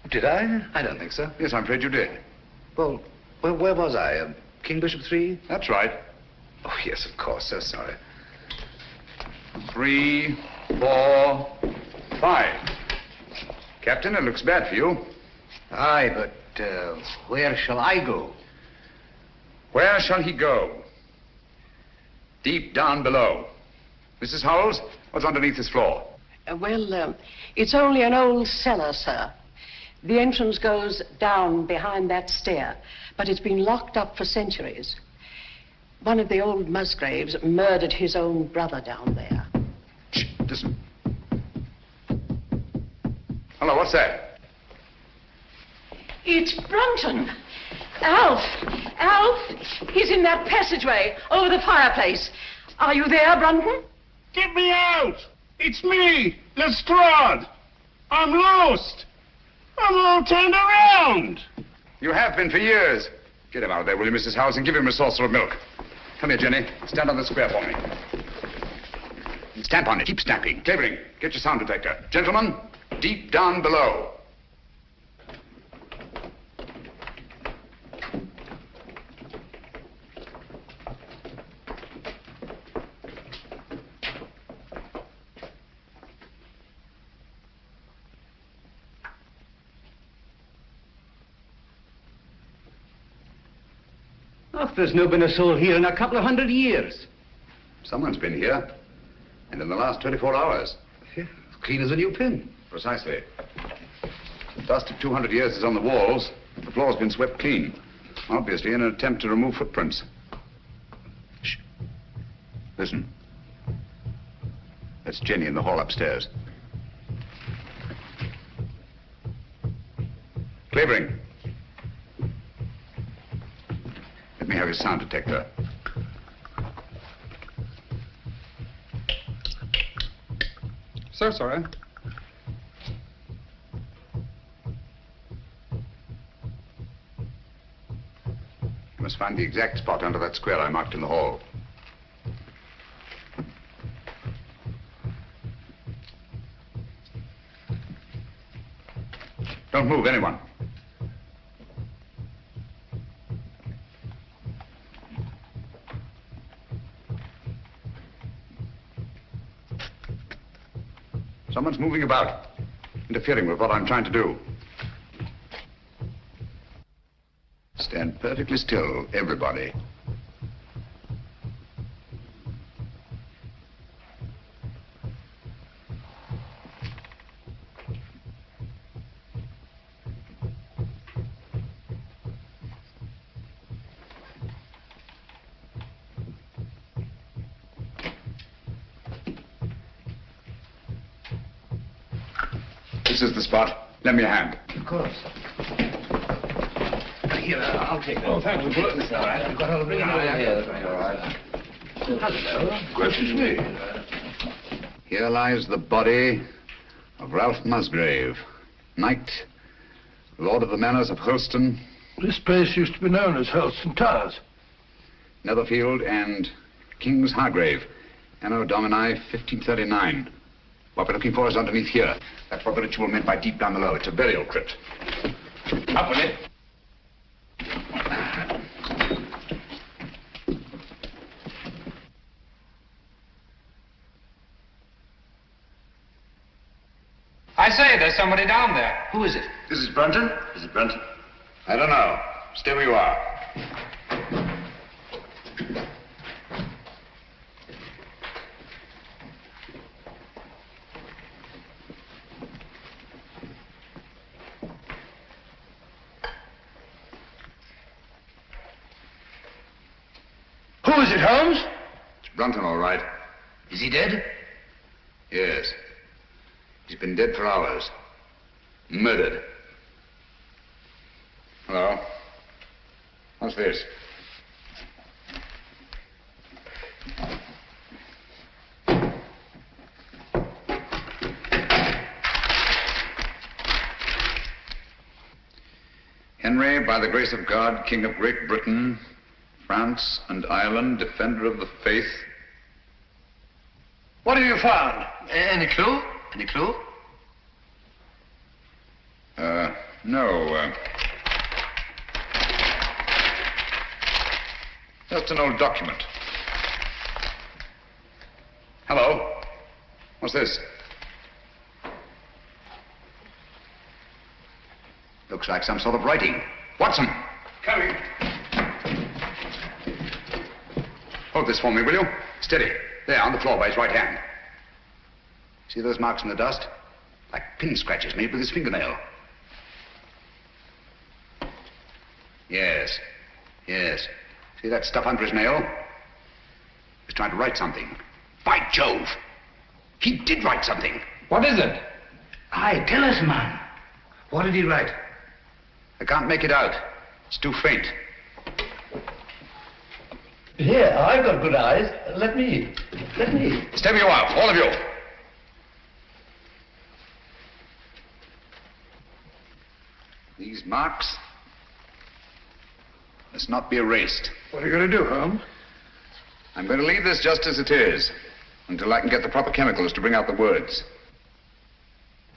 Did I? I don't think so. Yes, I'm afraid you did. Well, where was I? King Bishop 3? That's right. Oh, yes, of course. So sorry. 3, 4, 5. Captain, it looks bad for you. Aye, but where shall I go? Where shall he go? Deep down below. Mrs. Howells, what's underneath this floor? It's only an old cellar, sir. The entrance goes down behind that stair, but it's been locked up for centuries. One of the old Musgraves murdered his own brother down there. Shh, listen. Hello, what's that? It's Brunton. Alf! Alf! He's in that passageway over the fireplace. Are you there, Brunton? Get me out! It's me, Lestrade. I'm lost. I'm all turned around. You have been for years. Get him out of there, will you, Mrs. Howells, and give him a saucer of milk. Come here, Jenny. Stand on the square for me. Stamp on it. Keep stamping. Clavering, get your sound detector. Gentlemen, deep down below. Oh, there's no been a soul here in a couple of 100 years. Someone's been here. And in the last 24 hours. Yeah, clean as a new pin. Precisely. The dust of 200 years is on the walls. The floor's been swept clean. Obviously in an attempt to remove footprints. Shh. Listen. That's Jenny in the hall upstairs. Clavering. Let me have your sound detector. So sorry. You must find the exact spot under that square I marked in the hall. Don't move, anyone. Someone's moving about, interfering with what I'm trying to do. Stand perfectly still, everybody. This is the spot. Lend me a hand. Of course. Here, I'll take that. Oh, thank you. That's all right. I've got all the bring it over here. That's all right. Hello. Questions me. Here lies the body of Ralph Musgrave, knight, lord of the manors of Holston. This place used to be known as Holston Towers. Netherfield and King's Hargrave, Anno Domini 1539. What we're looking for is underneath here. That's what the ritual meant by deep down below. It's a burial crypt. Up with it. I say, there's somebody down there. Who is it? This is Brunton? Is it Brunton? I don't know. Stay where you are. Who is it, Holmes? It's Brunton, all right. Is he dead? Yes. He's been dead for hours. Murdered. Hello. What's this? Henry, by the grace of God, King of Great Britain, France and Ireland, defender of the faith. What have you found? Any clue? Any clue? No. That's an old document. Hello. What's this? Looks like some sort of writing. Watson! Coming. Hold this for me, will you? Steady. There, on the floor by his right hand. See those marks in the dust? Like pin scratches made with his fingernail. Yes. Yes. See that stuff under his nail? He's trying to write something. By Jove! He did write something. What is it? Aye, tell us, man. What did he write? I can't make it out. It's too faint. Here, I've got good eyes. Let me. Step you out, all of you. These marks must not be erased. What are you going to do, Holmes? I'm going to leave this just as it is, until I can get the proper chemicals to bring out the words.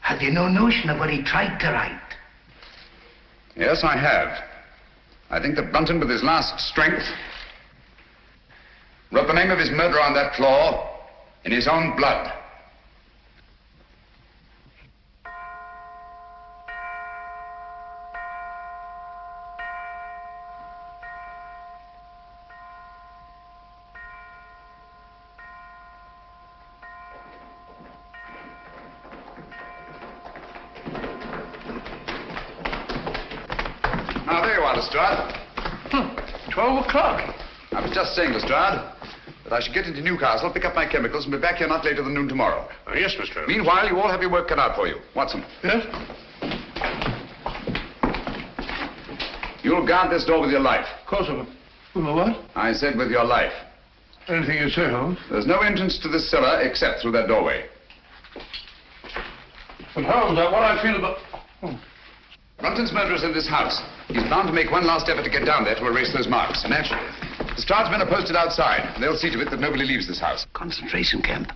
Have you no notion of what he tried to write? Yes, I have. I think that Brunton, with his last strength, wrote the name of his murderer on that claw in his own blood. Now, there you are, Lestrade. 12 o'clock. I was just saying, Lestrade, that I should get into Newcastle, pick up my chemicals, and be back here not later than noon tomorrow. Yes, Mr. Holmes. Meanwhile, you all have your work cut out for you. Watson. Yes? You'll guard this door with your life. Of course I will. With my what? I said with your life. Anything you say, Holmes. There's no entrance to this cellar except through that doorway. But Holmes, what I feel about... Brunton's murderer's in this house. He's bound to make one last effort to get down there to erase those marks. Naturally. Lestrade's men are posted outside. They'll see to it that nobody leaves this house. Concentration camp.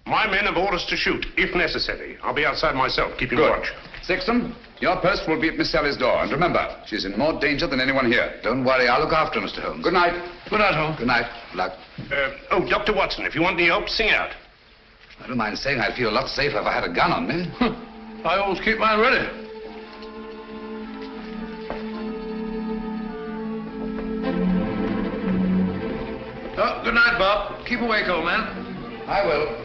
My men have orders to shoot, if necessary. I'll be outside myself, keeping Good. watch. Sexton, your post will be at Miss Sally's door. And remember, she's in more danger than anyone here. Don't worry, I'll look after her, Mr. Holmes. Good night. Good night, Holmes. Good night. Good luck. Oh, Dr. Watson, if you want any help, sing out. I don't mind saying I'd feel a lot safer if I had a gun on me. I always keep mine ready. Oh, good night, Bob. Keep awake, old man. I will.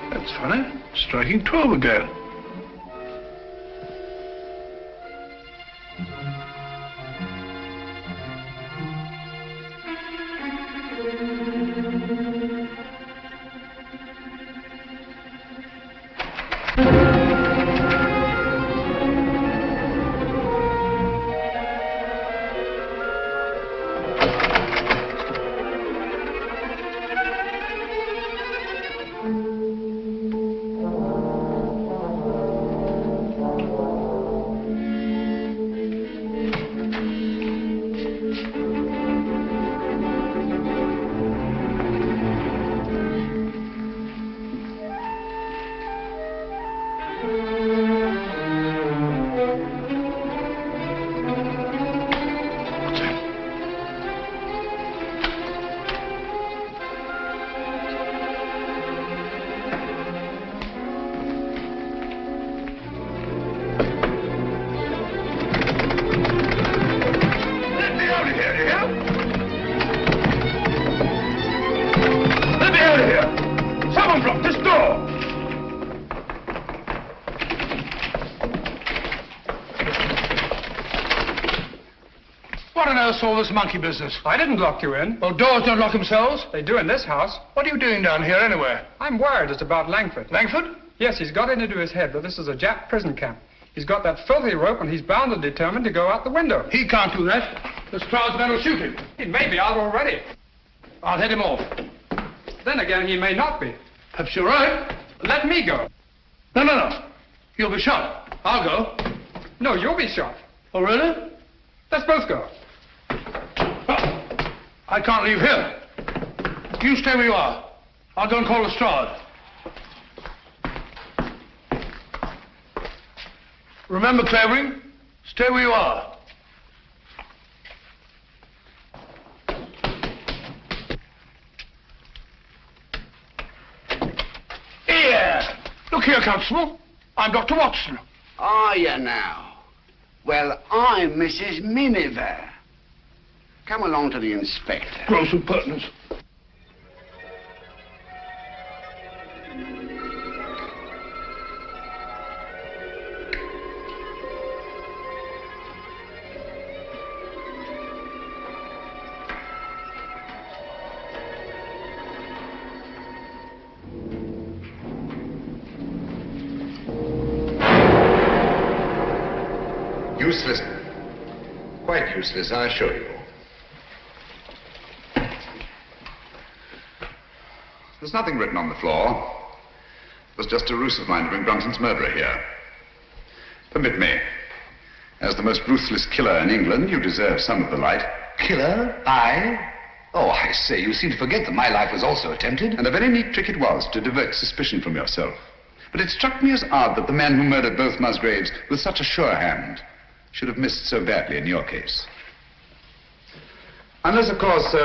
That's funny. Striking 12 again. All this monkey business. I didn't lock you in. Well, doors don't lock themselves. They do in this house. What are you doing down here anyway? I'm worried it's about Langford. Langford? Yes, he's got it into his head that this is a Jap prison camp. He's got that filthy rope and he's bound and determined to go out the window. He can't do that. The crowd's men will shoot him. He may be out already. I'll head him off. Then again, he may not be. Perhaps you're right. Let me go. No. You'll be shot. I'll go. No, you'll be shot. Oh, really? Let's both go. I can't leave here. You stay where you are. I'll go and call Lestrade. Remember, Clavering, stay where you are. Here! Look here, Constable. I'm Dr. Watson. Are you now? Well, I'm Mrs. Miniver. Come along to the inspector. Gross impertinence. Useless. Quite useless, I assure you. There's nothing written on the floor. It was just a ruse of mine to bring Brunton's murderer here. Permit me. As the most ruthless killer in England, you deserve some of the light. Killer? I? Oh, I say, you seem to forget that my life was also attempted. And a very neat trick it was to divert suspicion from yourself. But it struck me as odd that the man who murdered both Musgraves with such a sure hand should have missed so badly in your case. Unless, of course,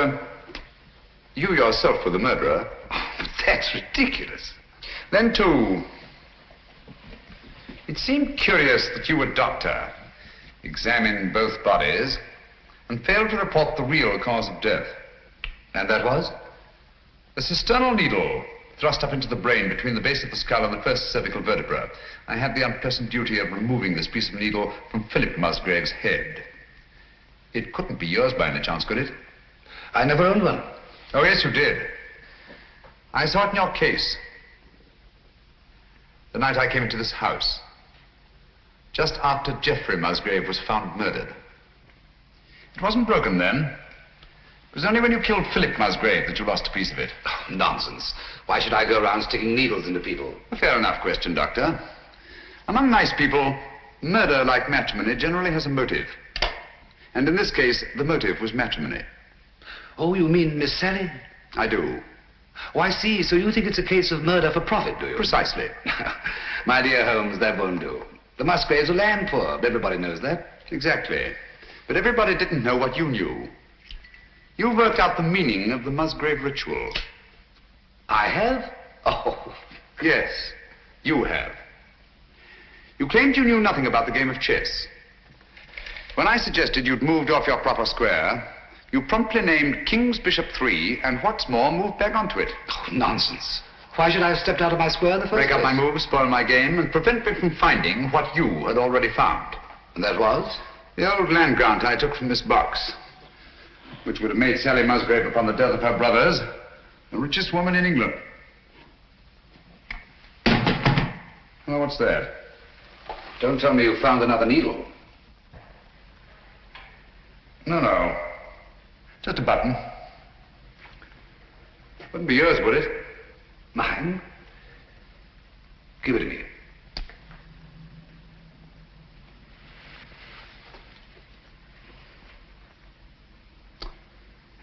you yourself were the murderer. Oh, that's ridiculous. Then, too, it seemed curious that you, a doctor, examined both bodies and failed to report the real cause of death. And that was? A cisternal needle thrust up into the brain between the base of the skull and the first cervical vertebra. I had the unpleasant duty of removing this piece of needle from Philip Musgrave's head. It couldn't be yours by any chance, could it? I never owned one. Oh, yes, you did. I saw it in your case. The night I came into this house. Just after Geoffrey Musgrave was found murdered. It wasn't broken then. It was only when you killed Philip Musgrave that you lost a piece of it. Oh, nonsense. Why should I go around sticking needles into people? A fair enough question, Doctor. Among nice people, murder, like matrimony, generally has a motive. And in this case, the motive was matrimony. Oh, you mean Miss Sally? I do. Oh, I see. So you think it's a case of murder for profit, do you? Precisely. My dear Holmes, that won't do. The Musgraves are land poor. Everybody knows that. Exactly. But everybody didn't know what you knew. You worked out the meaning of the Musgrave ritual. I have? Oh. Yes, you have. You claimed you knew nothing about the game of chess. When I suggested you'd moved off your proper square, you promptly named King's Bishop 3, and what's more, moved back onto it. Oh, nonsense. Why should I have stepped out of my square in the first place? Break up my place? move, spoil my game, and prevent me from finding what you had already found. And that was? The old land grant I took from this box, which would have made Sally Musgrave, upon the death of her brothers, the richest woman in England. Well, what's that? Don't tell me you found another needle. No. Just a button. Wouldn't be yours, would it? Mine? Give it to me.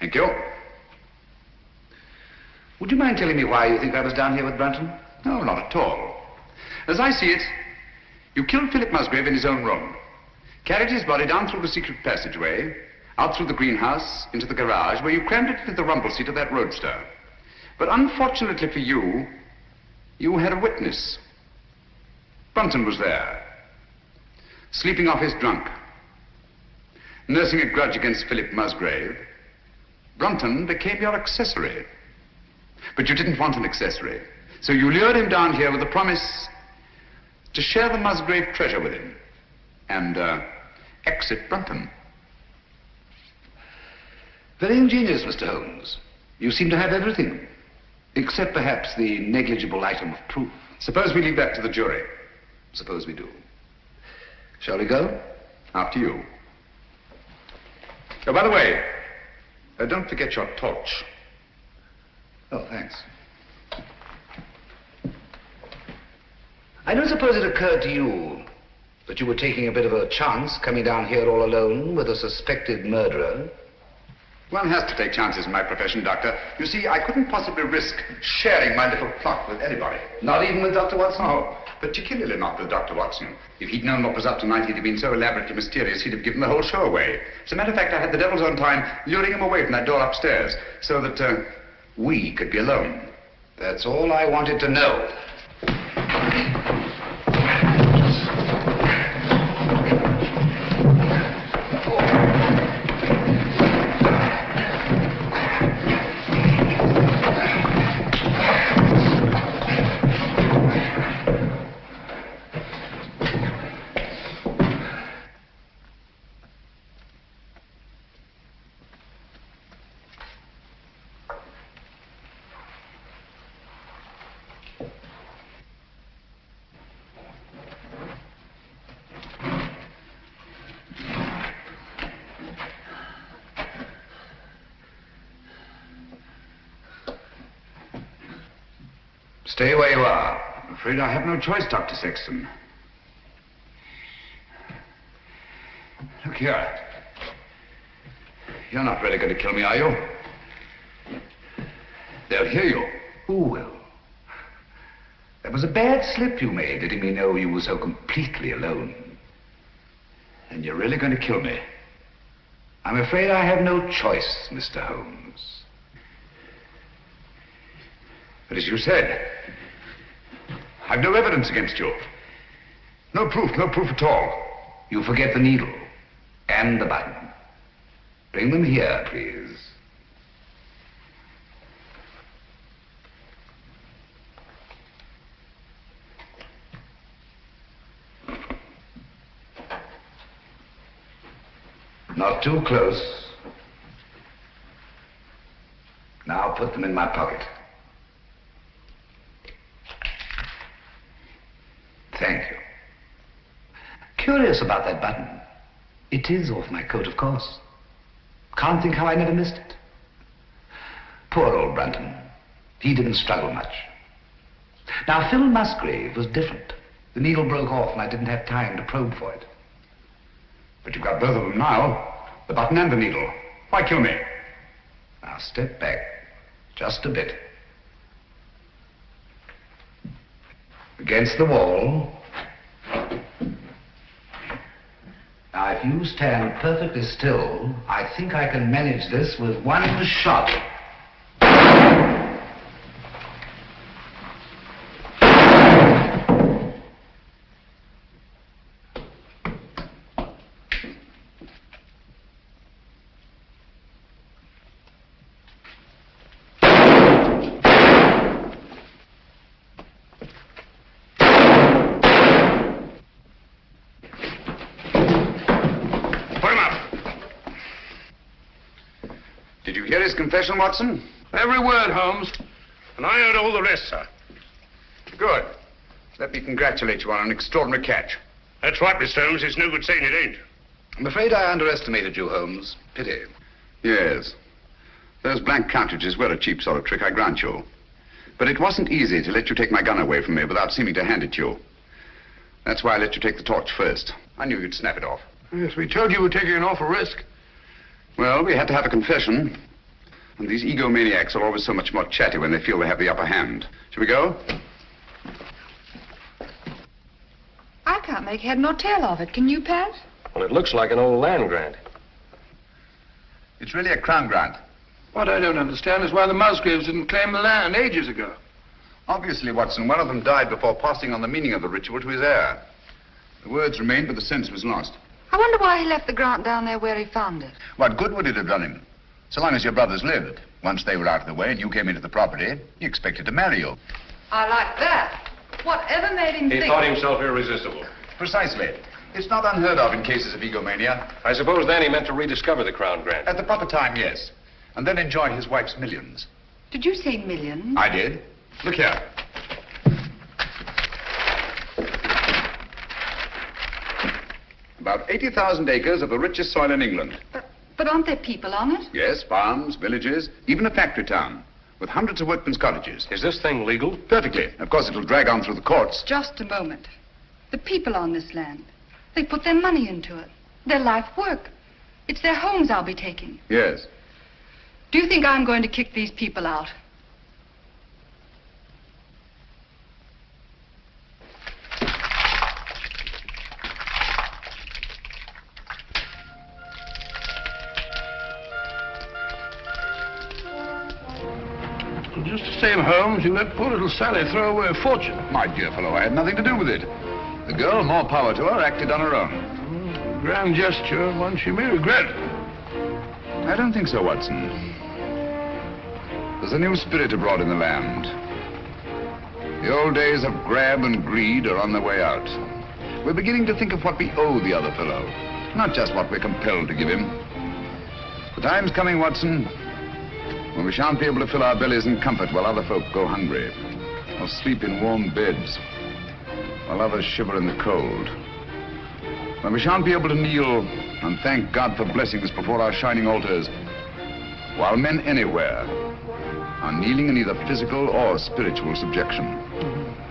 Thank you. Would you mind telling me why you think I was down here with Brunton? No, not at all. As I see it, you killed Philip Musgrave in his own room, carried his body down through the secret passageway, out through the greenhouse, into the garage, where you crammed it into the rumble seat of that roadster. But unfortunately for you, you had a witness. Brunton was there, sleeping off his drunk, nursing a grudge against Philip Musgrave. Brunton became your accessory. But you didn't want an accessory, so you lured him down here with the promise to share the Musgrave treasure with him and exit Brunton. Very ingenious, Mr. Holmes. You seem to have everything, except perhaps the negligible item of proof. Suppose we leave that to the jury. Suppose we do. Shall we go? After you. Oh, by the way, don't forget your torch. Oh, thanks. I don't suppose it occurred to you that you were taking a bit of a chance coming down here all alone with a suspected murderer. One has to take chances in my profession, Doctor. You see, I couldn't possibly risk sharing my little plot with anybody. Not even with Dr. Watson. No, particularly not with Dr. Watson. If he'd known what was up tonight, he'd have been so elaborately mysterious, he'd have given the whole show away. As a matter of fact, I had the devil's own time luring him away from that door upstairs so that we could be alone. That's all I wanted to know. Stay where you are. I'm afraid I have no choice, Dr. Sexton. Look here. You're not really going to kill me, are you? They'll hear you. Who will? That was a bad slip you made, letting me know you were so completely alone. And you're really going to kill me. I'm afraid I have no choice, Mr. Holmes. But as you said, I've no evidence against you. No proof at all. You forget the needle and the button. Bring them here, please. Not too close. Now put them in my pocket. Thank you. Curious about that button. It is off my coat, of course. Can't think how I never missed it. Poor old Brunton. He didn't struggle much. Now, Phil Musgrave was different. The needle broke off and I didn't have time to probe for it. But you've got both of them now. The button and the needle. Why kill me? Now step back. Just a bit. Against the wall. Now, if you stand perfectly still, I think I can manage this with one shot. Confession, Watson? Every word, Holmes. And I heard all the rest, sir. Good. Let me congratulate you on an extraordinary catch. That's right, Mr. Holmes. It's no good saying it ain't. I'm afraid I underestimated you, Holmes. Pity. Yes. Those blank cartridges were a cheap sort of trick, I grant you. But it wasn't easy to let you take my gun away from me without seeming to hand it to you. That's why I let you take the torch first. I knew you'd snap it off. Yes, we told you we were taking an awful risk. Well, we had to have a confession. And these egomaniacs are always so much more chatty when they feel they have the upper hand. Shall we go? I can't make head nor tail of it. Can you, Pat? Well, it looks like an old land grant. It's really a crown grant. What I don't understand is why the Musgraves didn't claim the land ages ago. Obviously, Watson, one of them died before passing on the meaning of the ritual to his heir. The words remained, but the sense was lost. I wonder why he left the grant down there where he found it. What good would it have done him? So long as your brothers lived. Once they were out of the way and you came into the property, he expected to marry you. I like that. Whatever made him think... He thought himself irresistible. Precisely. It's not unheard of in cases of egomania. I suppose then he meant to rediscover the crown grant. At the proper time, yes. And then enjoy his wife's millions. Did you say millions? I did. Look here. About 80,000 acres of the richest soil in England. But aren't there people on it? Yes, farms, villages, even a factory town, with hundreds of workmen's cottages. Is this thing legal? Perfectly. Of course, it'll drag on through the courts. Just a moment. The people on this land, they put their money into it. Their life work. It's their homes I'll be taking. Yes. Do you think I'm going to kick these people out? Just the same, Holmes, you let poor little Sally throw away a fortune. My dear fellow, I had nothing to do with it. The girl, more power to her, acted on her own. Grand gesture, one she may regret. I don't think so, Watson. There's a new spirit abroad in the land. The old days of grab and greed are on their way out. We're beginning to think of what we owe the other fellow, not just what we're compelled to give him. The time's coming, Watson, when we shan't be able to fill our bellies in comfort while other folk go hungry, or sleep in warm beds, while others shiver in the cold. When we shan't be able to kneel and thank God for blessings before our shining altars, while men anywhere are kneeling in either physical or spiritual subjection.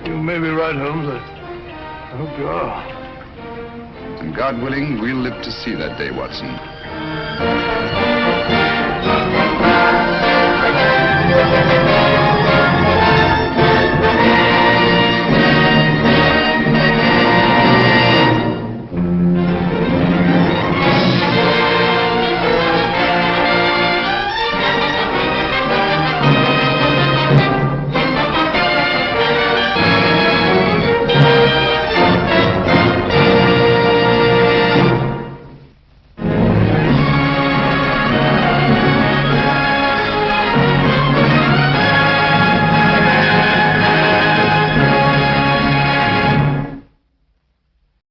You may be right, Holmes. I hope you are. And God willing, we'll live to see that day, Watson.